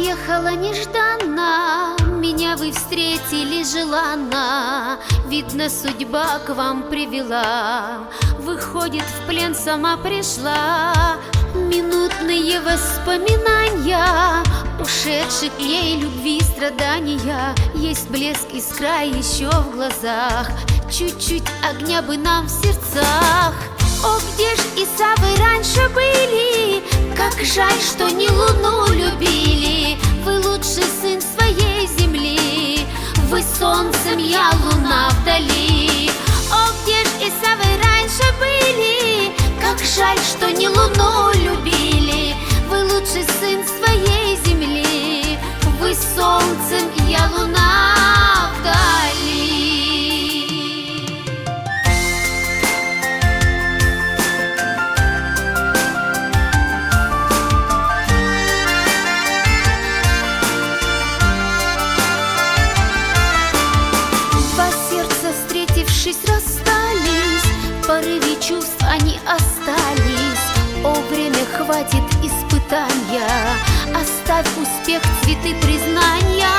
приехала нежданно, меня вы встретили желанно. Видно, судьба к вам привела, выходит, в плен сама пришла. Минутные воспоминания ушедших ей любви страдания. Есть блеск, искра еще в глазах, чуть-чуть огня бы нам в сердцах. О, где ж Иса вы раньше были? Как жаль, что не луну любили. Вы лучший сын своей земли, вы солнцем, я луна вдали. О, где ж Иса вы раньше были? Как жаль, что не луну любили. Вы лучший сын своей земли, вы солнцем, я луна вдали. Расстались, в порыве чувств они остались. О, время, хватит испытания, оставь успех, цветы признания.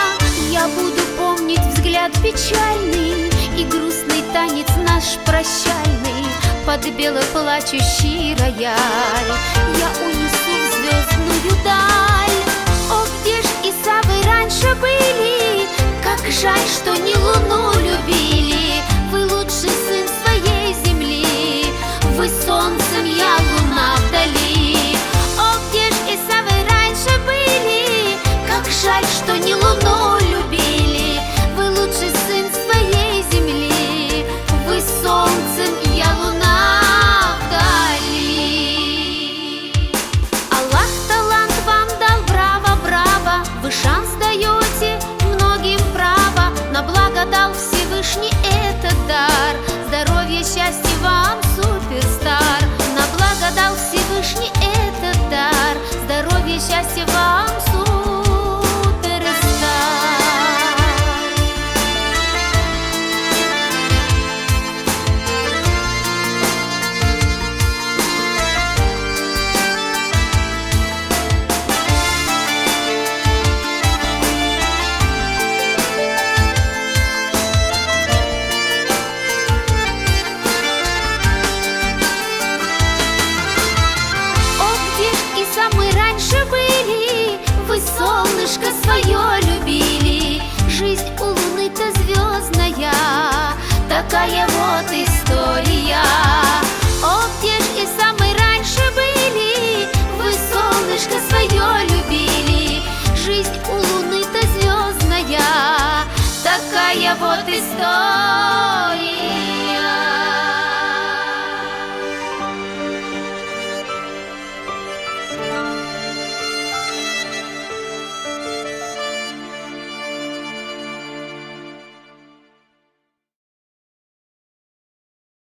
Я буду помнить взгляд печальный и грустный танец наш прощальный под белоплачущий рояль. Я унесу в звездную даль. О, где ж Иса вы раньше были? Как жаль, что не луну любили. Вы лучший сын своей земли, вы солнцем, я луна вдали. О, где ж Иса вы раньше были? Как жаль, что не луну любили. Вы лучший сын своей земли, вы солнцем, я луна вдали. Аллах талант вам дал, браво, браво. Вы шанс даете многим, право. На благо дал Всевышний этот дар. Здоровья, счастья вам, суперстар. На благо дал Всевышний этот дар. Здоровья, счастья вам, суперстар. Солнышко свое любили, жизнь у луны-то звездная, такая вот история. О, где ж Иса мы раньше были? Вы солнышко свое любили, жизнь у луны-то звездная, такая вот история.